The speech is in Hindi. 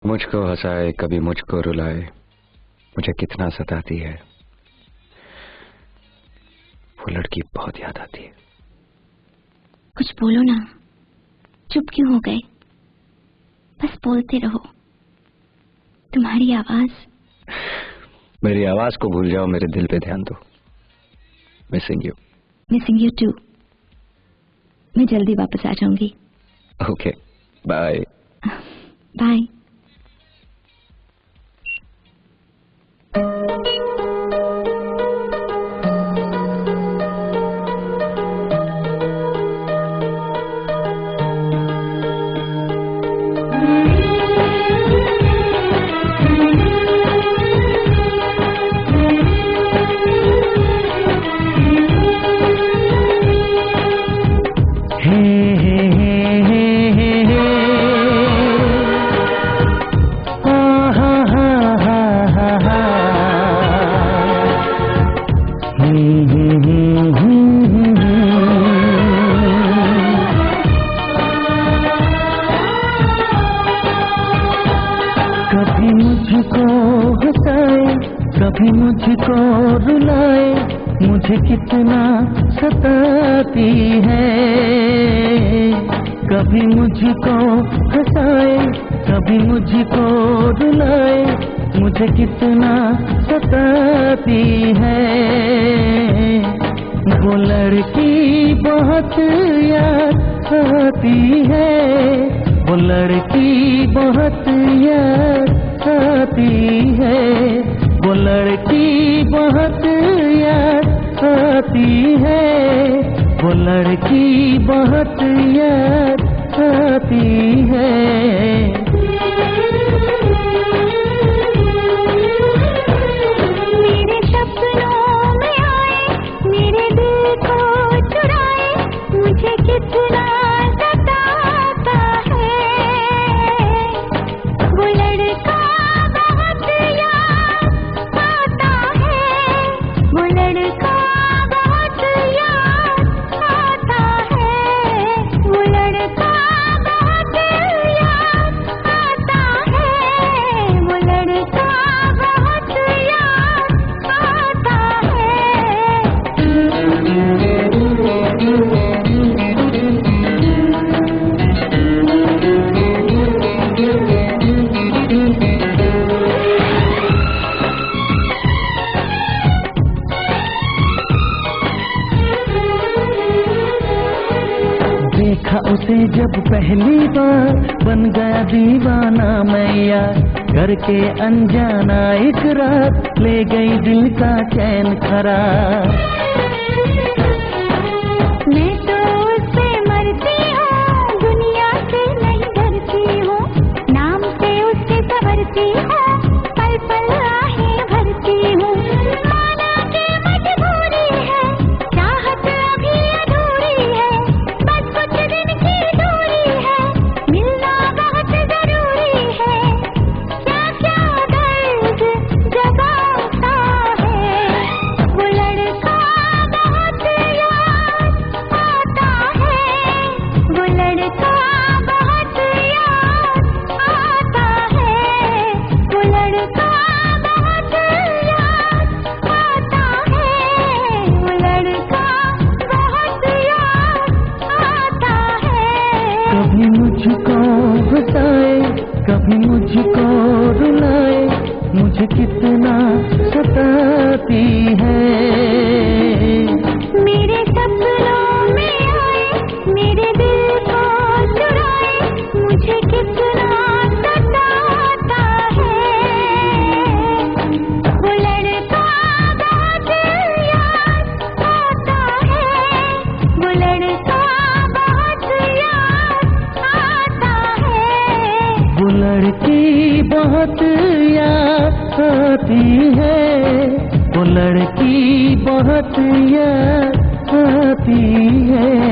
मुझको हंसाए कभी मुझको रुलाए, मुझे कितना सताती है वो लड़की, बहुत याद आती है। कुछ बोलो ना, चुप क्यों हो गए? बस बोलते रहो। तुम्हारी आवाज। मेरी आवाज को भूल जाओ, मेरे दिल पे ध्यान दो। Missing you too. मैं जल्दी वापस आ जाऊंगी। Okay, bye bye. कभी मुझको हंसाए कभी मुझको रुलाए, मुझे कितना सताती है। कभी मुझको हंसाए कभी मुझको रुलाए, मुझे कितना सताती है। वो लड़की बहुत याद आती है, वो लड़की बहुत याद आती है, वो लड़की बहुत याद आती है, वो लड़की बहुत याद आती है। मेरे सपनों में आए, मेरे दिल को चुराए, मुझे कितना सताता है। वो लड़का बहुत याद आता है, वो लड़का बहुत याद आता है, वो लड़का बहुत याद आता है, वो लड़का बहुत याद आता देखा उसे जब पहली बार, बन गया दीवाना मैं यार, करके अनजाना इकरार, ले गई दिल का चैन करार। मैं तो उससे मरती हूँ, दुनिया से नहीं डरती हूँ, नाम से उसके संवरती हूँ, पल पल आहें भरती हूँ। माना कि मजबूरी है, चाहत अभी अधूरी है, बस कुछ दिन की दूरी है, मिलना बहुत जरूरी है। क्या क्या दर्द जगाता है, वो लड़का बहुत याद आता है, वो लड़का बहुत याद आता है, वो लड़का बहुत याद आता है, वो लड़का बहुत याद आता है। कभी मुझको हंसाए कभी मुझको रुलाए, मुझे कितना सताती है। मेरे सपनों में आए, मेरे दिल को चुराए, मुझे कितना सताता है। वो लड़का बहुत याद आता है, वो लड़का बहुत याद आता है। वो लड़की बहुत याद आती है, वो लड़की बहुत याद आती है।